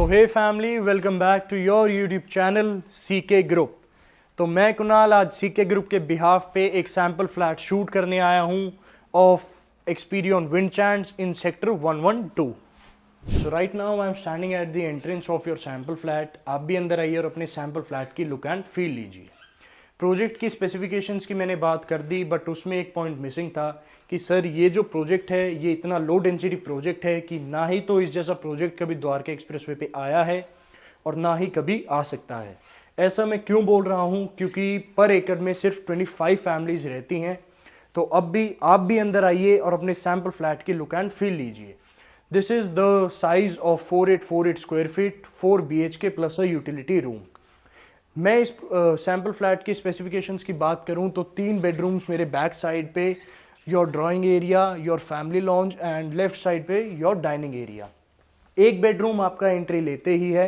So hey family, welcome back to your YouTube channel CK group. तो मैं कुणाल आज C K group के behalf पे एक सैम्पल फ्लैट शूट करने आया हूँ of Experion Windchants in sector 112। So right now I am standing at the entrance of your sample flat. आप भी अंदर आइए और अपने सैम्पल फ्लैट की लुक एंड फील लीजिए। प्रोजेक्ट की स्पेसिफिकेशंस की मैंने बात कर दी, बट उसमें एक पॉइंट मिसिंग था कि सर ये जो प्रोजेक्ट है ये इतना लो डेंसिटी प्रोजेक्ट है कि ना ही तो इस जैसा प्रोजेक्ट कभी द्वारका एक्सप्रेसवे पे आया है और ना ही कभी आ सकता है। ऐसा मैं क्यों बोल रहा हूँ? क्योंकि पर एकड़ में सिर्फ 25 फैमिलीज रहती हैं। तो अब भी आप भी अंदर आइए और अपने सैम्पल फ्लैट की लुक एंड फील लीजिए। This is the size of 4848 square feet, 4 BHK plus a utility room. मैं इस सैम्पल फ्लैट की स्पेसिफिकेशंस की बात करूं तो 3 बेडरूम्स मेरे बैक साइड पे, your drawing area, your family lounge and left side पे योर डाइनिंग एरिया। एक बेडरूम आपका एंट्री लेते ही है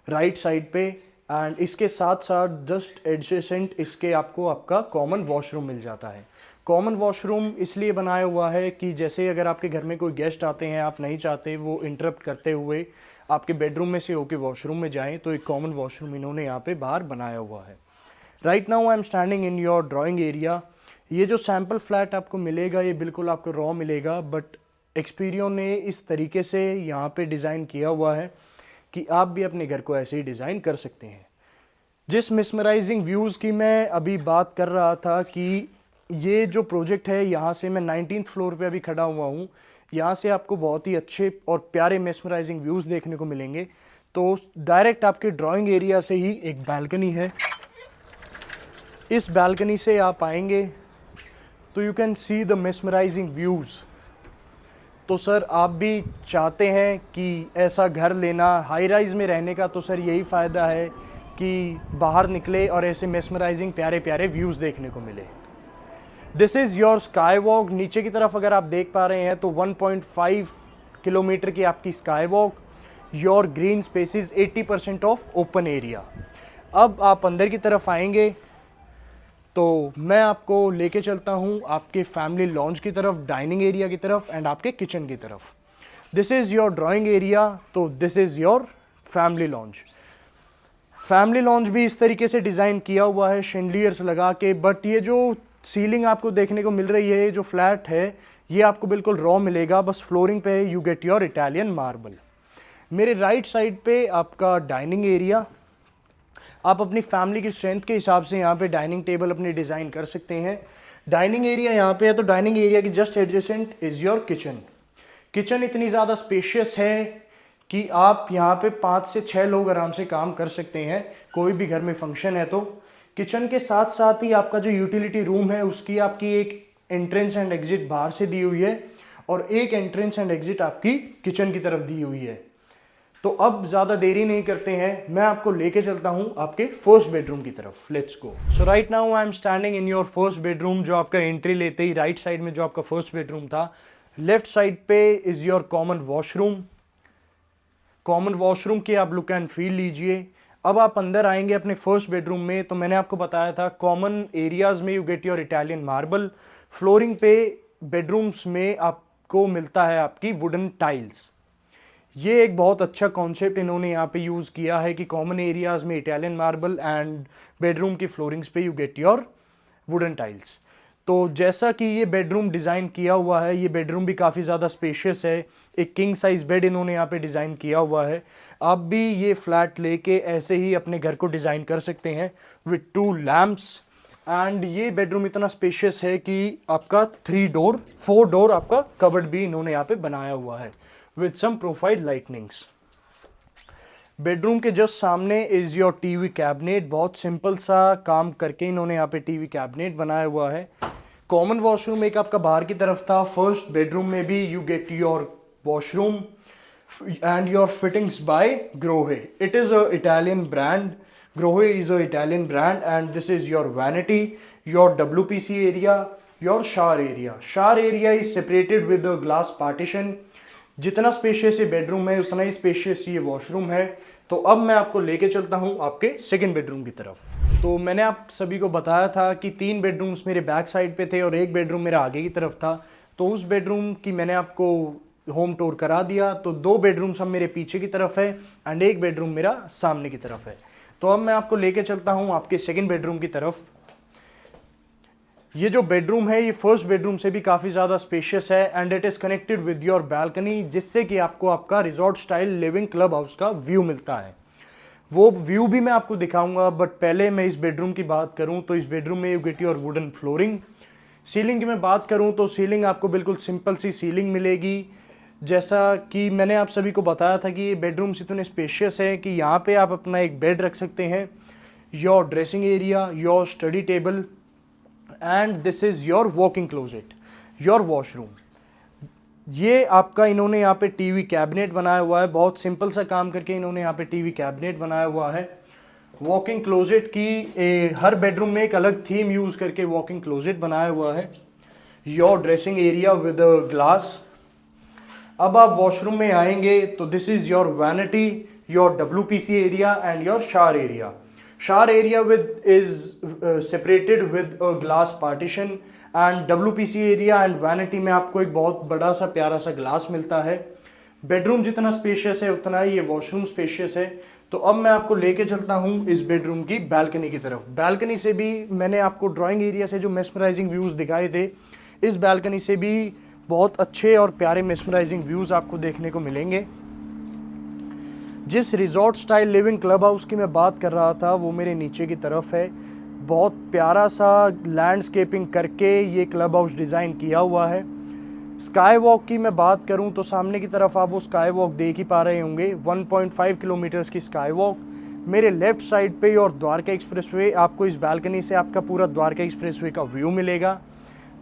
राइट साइड पे, एंड इसके साथ साथ जस्ट एडजेसेंट इसके आपको आपका कॉमन वॉशरूम मिल जाता है। कॉमन वॉशरूम इसलिए बनाया हुआ है कि जैसे अगर आपके घर में कोई गेस्ट आते हैं, आप नहीं चाहते वो इंटरप्ट करते हुए आपके बेडरूम में से होके वॉशरूम में जाएं, तो एक कॉमन वॉशरूम इन्होंने यहाँ पे बाहर बनाया हुआ है। Right now I am standing in your drawing area. ये जो सैम्पल फ्लैट आपको मिलेगा ये बिल्कुल आपको रॉ मिलेगा, बट एक्सपीरियन ने इस तरीके से यहाँ पे डिज़ाइन किया हुआ है कि आप भी अपने घर को ऐसे ही डिज़ाइन कर सकते हैं। जिस मिसमराइजिंग व्यूज़ की मैं अभी बात कर रहा था कि ये जो प्रोजेक्ट है, यहाँ से मैं 19th फ्लोर पे अभी खड़ा हुआ हूँ। यहाँ से आपको बहुत ही अच्छे और प्यारे मेस्मराइजिंग व्यूज़ देखने को मिलेंगे। तो डायरेक्ट आपके ड्राइंग एरिया से ही एक बालकनी है। इस बालकनी से आप आएंगे तो you can see the mesmerising views. तो सर आप भी चाहते हैं कि ऐसा घर लेना, हाई राइज में रहने का, तो सर यही फ़ायदा है कि बाहर निकले और ऐसे मेस्मराइजिंग प्यारे प्यारे व्यूज़ देखने को मिले। This is your sky walk. नीचे की तरफ अगर आप देख पा रहे हैं तो 1.5 किलोमीटर की आपकी sky walk. Your green spaces 80% of open area. अब आप अंदर की तरफ आएंगे तो मैं आपको लेके चलता हूँ आपके फैमिली लॉन्ज की तरफ, डाइनिंग एरिया की तरफ एंड आपके किचन की तरफ। This is your drawing area, तो this is your family lounge. Family lounge भी इस तरीके से डिज़ाइन किया हुआ है शेंडलियर्स लगा के, बट ये जो सीलिंग आपको देखने को मिल रही है, जो फ्लैट है, ये आपको बिल्कुल रॉ मिलेगा। बस फ्लोरिंग पे you get your Italian marble. मेरे राइट साइड पे आपका डाइनिंग एरिया। आप अपनी फैमिली की स्ट्रेंथ के हिसाब से यहाँ पे डाइनिंग टेबल अपनी डिज़ाइन कर सकते हैं। डाइनिंग एरिया यहाँ पे है, तो डाइनिंग एरिया की just adjacent is your kitchen. Kitchen इतनी ज़्यादा स्पेशियस है कि आप यहाँ पे 5 से 6 लोग आराम से काम कर सकते हैं, कोई भी घर में फंक्शन है तो। किचन के साथ साथ ही आपका जो यूटिलिटी रूम है उसकी आपकी एक एंट्रेंस एंड एग्जिट बाहर से दी हुई है और एक एंट्रेंस एंड एग्जिट आपकी किचन की तरफ दी हुई है। तो अब ज़्यादा देरी नहीं करते हैं, मैं आपको लेके चलता हूँ आपके फर्स्ट बेडरूम की तरफ। Let's go. So right now I am standing in your first bedroom, जो आपका एंट्री लेते ही राइट साइड में जो आपका फर्स्ट बेडरूम था, लेफ्ट साइड पे is your common washroom. Common washroom की आप लुक एंड फील लीजिए। अब आप अंदर आएंगे अपने फर्स्ट बेडरूम में, तो मैंने आपको बताया था कॉमन एरियाज में you get your Italian marble. Flooring पे बेडरूम्स में आपको मिलता है आपकी वुडन टाइल्स। ये एक बहुत अच्छा कॉन्सेप्ट इन्होंने यहाँ पे यूज़ किया है कि कॉमन एरियाज में इटालियन मार्बल एंड बेडरूम की फ्लोरिंग्स पे you get your wooden tiles. तो जैसा कि ये बेडरूम डिज़ाइन किया हुआ है, ये बेडरूम भी काफ़ी ज़्यादा स्पेशियस है। एक किंग साइज़ बेड इन्होंने यहाँ पे डिज़ाइन किया हुआ है। आप भी ये फ्लैट लेके ऐसे ही अपने घर को डिज़ाइन कर सकते हैं विथ 2 लैम्प्स। एंड ये बेडरूम इतना स्पेशियस है कि आपका 4 डोर आपका कबर्ड भी इन्होंने यहाँ पे बनाया हुआ है with some profile lightings. Bedroom के जस्ट सामने इज़ योर टीवी कैबिनेट। बहुत सिंपल सा काम करके इन्होंने यहाँ पे टीवी कैबिनेट बनाया हुआ है। कॉमन वॉशरूम एक आपका बाहर की तरफ था। फर्स्ट बेडरूम में भी you get your washroom and your fittings by Grohe. It is a Italian brand. Grohe is a Italian brand and this is your vanity, your WPC area, your shower area. Shower area is separated with a glass partition. जितना spacious ये bedroom है उतना ही spacious ये washroom है। तो अब मैं आपको लेके चलता हूँ आपके सेकंड बेडरूम की तरफ। तो मैंने आप सभी को बताया था कि 3 बेडरूम्स मेरे बैक साइड पे थे और एक बेडरूम मेरा आगे की तरफ था। तो उस बेडरूम की मैंने आपको होम टूर करा दिया। तो 2 बेडरूम्स अब मेरे पीछे की तरफ है एंड 1 बेडरूम मेरा सामने की तरफ है। तो अब मैं आपको लेके चलता हूँ आपके सेकंड बेडरूम की तरफ। ये जो बेडरूम है ये फर्स्ट बेडरूम से भी काफ़ी ज़्यादा स्पेशियस है and it is connected with your balcony, जिससे कि आपको आपका resort style living club house का व्यू मिलता है। वो व्यू भी मैं आपको दिखाऊंगा, बट पहले मैं इस बेडरूम की बात करूं तो इस बेडरूम में you get your wooden flooring. Ceiling की मैं बात करूं तो सीलिंग आपको बिल्कुल सिंपल सी सीलिंग मिलेगी। जैसा कि मैंने आप सभी को बताया था कि ये बेडरूम्स इतने स्पेशियस है कि यहाँ पे आप अपना एक बेड रख सकते हैं, your dressing area, your study table and this is your walking closet, your washroom. ये आपका इन्होंने यहाँ पे टीवी कैबिनेट बनाया हुआ है, बहुत सिंपल सा काम करके इन्होंने यहाँ पे टीवी कैबिनेट बनाया हुआ है। वॉकिंग क्लोजेट की हर बेडरूम में एक अलग थीम यूज़ करके वॉकिंग क्लोजेट बनाया हुआ है। Your dressing area with glass. अब आप वॉशरूम में आएंगे तो this is your vanity, your WPC area and your shower area. Shower area with is separated with glass partition and WPC area and vanity में आपको एक बहुत बड़ा सा प्यारा सा ग्लास मिलता है। बेडरूम जितना स्पेशियस है उतना ही ये वॉशरूम स्पेशियस है। तो अब मैं आपको लेके चलता हूँ इस बेडरूम की बैल्कनी की तरफ। बैल्कनी से भी मैंने आपको ड्राइंग एरिया से जो मेस्मराइजिंग व्यूज़ दिखाए थे, इस बैल्कनी से भी बहुत अच्छे और प्यारे मेस्मराइजिंग व्यूज़ आपको देखने को मिलेंगे। जिस resort style living club house की मैं बात कर रहा था वो मेरे नीचे की तरफ है। बहुत प्यारा सा लैंडस्केपिंग करके ये क्लब हाउस डिज़ाइन किया हुआ है। स्काई वॉक की मैं बात करूं तो सामने की तरफ आप वो स्काई वॉक देख ही पा रहे होंगे, 1.5 किलोमीटर्स की स्काई वॉक। मेरे लेफ्ट साइड पे और द्वारका एक्सप्रेसवे, आपको इस बालकनी से आपका पूरा द्वारका एक्सप्रेसवे का व्यू मिलेगा।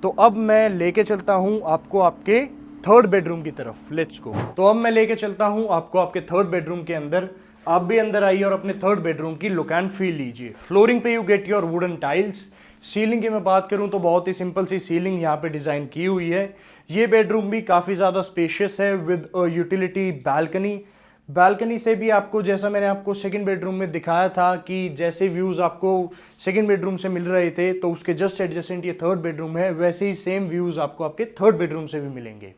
तो अब मैं लेके चलता हूं आपको आपके थर्ड बेडरूम की तरफ, लेट्स गो। तो अब मैं लेके चलता हूं आपको आपके थर्ड बेडरूम के अंदर। आप भी अंदर आइए और अपने थर्ड बेडरूम की लुक एंड फील लीजिए। फ्लोरिंग पे you get your wooden tiles. Ceiling की मैं बात करूं तो बहुत ही सिंपल सी सीलिंग यहाँ पे डिज़ाइन की हुई है। ये बेडरूम भी काफ़ी ज़्यादा स्पेशियस है विद यूटिलिटी बैल्कनी। बैल्कनी से भी आपको, जैसा मैंने आपको सेकंड बेडरूम में दिखाया था कि जैसे व्यूज़ आपको सेकंड बेडरूम से मिल रहे थे तो उसके जस्ट एडजेसेंट ये थर्ड बेडरूम है, वैसे ही सेम व्यूज़ आपको आपके थर्ड बेडरूम से भी मिलेंगे।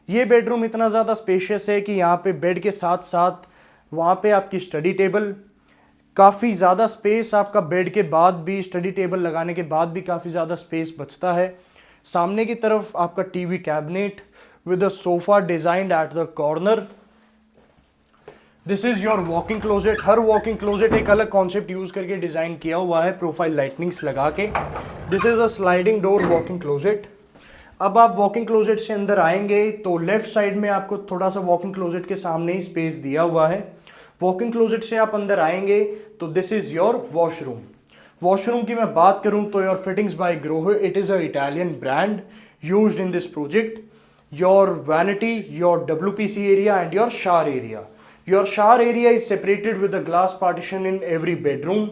ये बेडरूम इतना ज़्यादा स्पेशियस है कि यहाँ पे बेड के साथ साथ वहाँ पे आपकी स्टडी टेबल, काफ़ी ज़्यादा स्पेस आपका बेड के बाद भी, स्टडी टेबल लगाने के बाद भी काफ़ी ज़्यादा स्पेस बचता है। सामने की तरफ आपका TV cabinet with a sofa designed at the corner. This is your walking closet. Her walking closet एक अलग कॉन्सेप्ट यूज करके डिजाइन किया हुआ है, प्रोफाइल लाइटनिंग्स लगा के। This is a sliding door walking closet. अब आप वॉकिंग क्लोजेट से अंदर आएंगे तो लेफ्ट साइड में आपको थोड़ा सा वॉकिंग क्लोजेट के सामने ही स्पेस दिया हुआ है। वॉकिंग क्लोजेट से आप अंदर आएंगे तो this is your washroom. Washroom की मैं बात करूं तो your fittings by Grohe, it is a Italian brand used in this project. Your vanity, your WPC area and your shower area. Your shower area is separated with a glass partition in every bedroom.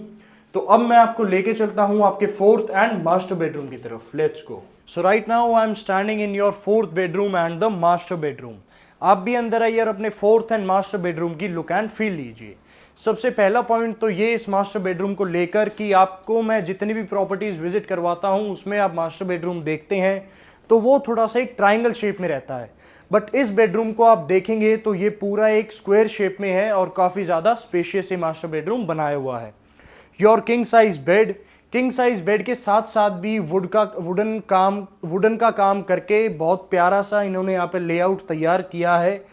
तो अब मैं आपको लेके चलता हूं आपके fourth and master bedroom की तरफ। Let's go. So right now I am standing in your fourth bedroom and the master bedroom. आप भी अंदर आइए और अपने फोर्थ एंड मास्टर बेडरूम की लुक एंड फील लीजिए। सबसे पहला पॉइंट तो ये इस मास्टर बेडरूम को लेकर कि आपको मैं जितनी भी प्रॉपर्टीज विजिट करवाता हूं उसमें आप मास्टर बेडरूम देखते हैं तो वो थोड़ा सा एक ट्राइंगल शेप में रहता है, बट इस बेडरूम को आप देखेंगे तो ये पूरा एक स्क्वायर शेप में है और काफ़ी ज़्यादा स्पेशियस ये मास्टर बेडरूम बनाया हुआ है। Your king size bed, king size bed के साथ साथ भी वुडन का काम करके बहुत प्यारा सा इन्होंने यहाँ पे लेआउट तैयार किया है।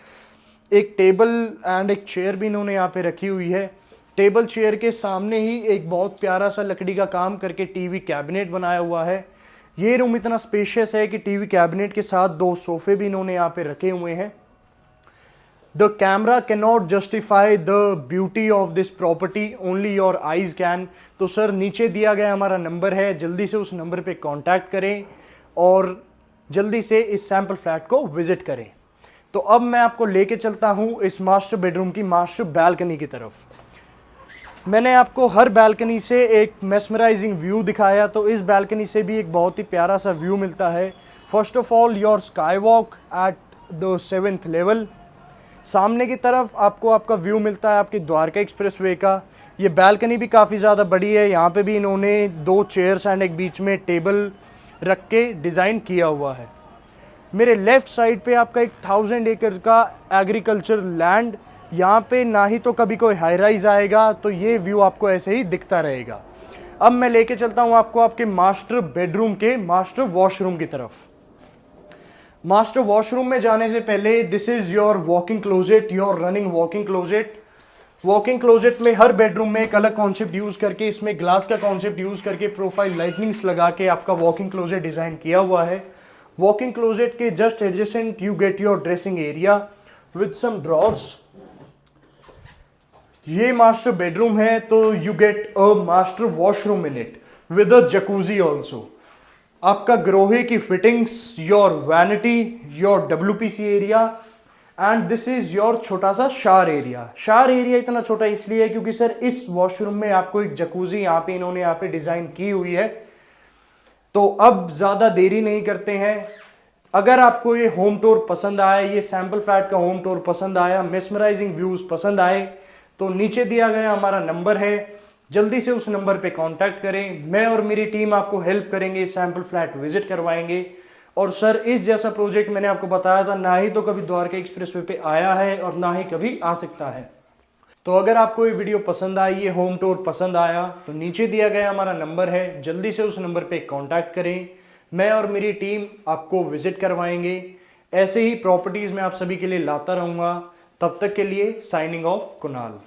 एक टेबल एंड एक चेयर भी इन्होंने यहाँ पे रखी हुई है। टेबल चेयर के सामने ही एक बहुत प्यारा सा लकड़ी का काम करके टीवी कैबिनेट बनाया हुआ है। ये रूम इतना स्पेशियस है कि टीवी कैबिनेट के साथ 2 सोफे भी इन्होंने यहाँ पे रखे हुए हैं। The camera cannot justify the beauty of this property, only your eyes can। तो सर नीचे दिया गया हमारा नंबर है, जल्दी से उस नंबर पे कांटेक्ट करें और जल्दी से इस सैंपल फ्लैट को विजिट करें। तो अब मैं आपको लेके चलता हूँ इस मास्टर बेडरूम की मास्टर बैल्कनी की तरफ। मैंने आपको हर बैल्कनी से एक मेस्मराइजिंग व्यू दिखाया, तो इस बैल्कनी से भी एक बहुत ही प्यारा सा व्यू मिलता है। First of all your sky walk at the 7th level. सामने की तरफ आपको आपका व्यू मिलता है आपकी द्वारका एक्सप्रेसवे का। ये बैल्कनी भी काफ़ी ज़्यादा बड़ी है। यहाँ पे भी इन्होंने 2 चेयर्स एंड एक बीच में टेबल रख के डिज़ाइन किया हुआ है। मेरे लेफ्ट साइड पे आपका एक 1000 एकड़ का एग्रीकल्चर लैंड, यहाँ पे ना ही तो कभी कोई हाई राइज आएगा, तो ये व्यू आपको ऐसे ही दिखता रहेगा। अब मैं लेके चलता हूँ आपको आपके मास्टर बेडरूम के मास्टर वॉशरूम की तरफ। मास्टर वॉशरूम में जाने से पहले this is your walking closet, your running walking closet. Walking closet में हर बेडरूम में एक अलग कॉन्सेप्ट यूज करके, इसमें ग्लास का कॉन्सेप्ट यूज करके प्रोफाइल लाइटनिंग्स लगा के आपका वॉकिंग क्लोजेट डिजाइन किया हुआ है। वॉकिंग क्लोजेट के just adjacent you get your dressing area with some drawers. ये मास्टर बेडरूम है तो you get a master washroom in it with a jacuzzi also. आपका ग्रोहे की fittings, your vanity, your WPC area, and this is your छोटा सा shower area. Shower area इतना छोटा इसलिए है क्योंकि सर इस वॉशरूम में आपको एक जकूजी यहाँ पे इन्होंने यहाँ पे डिजाइन की हुई है। तो अब ज्यादा देरी नहीं करते हैं। अगर आपको ये होम टूर पसंद आया, ये सैंपल फ्लैट का होम टूर पसंद आया, मेस्मराइजिंग व्यूज पसंद आए, तो नीचे दिया गया हमारा नंबर है, जल्दी से उस नंबर पे कांटेक्ट करें। मैं और मेरी टीम आपको हेल्प करेंगे, सैंपल फ्लैट विजिट करवाएंगे। और सर इस जैसा प्रोजेक्ट मैंने आपको बताया था, ना ही तो कभी द्वारका एक्सप्रेसवे पे आया है और ना ही कभी आ सकता है। तो अगर आपको ये वीडियो पसंद आई, ये होम टूर पसंद आया, तो नीचे दिया गया हमारा नंबर है, जल्दी से उस नंबर पे कांटेक्ट करें। मैं और मेरी टीम आपको विजिट करवाएंगे। ऐसे ही प्रॉपर्टीज मैं आप सभी के लिए लाता रहूंगा। तब तक के लिए साइनिंग ऑफ कुणाल।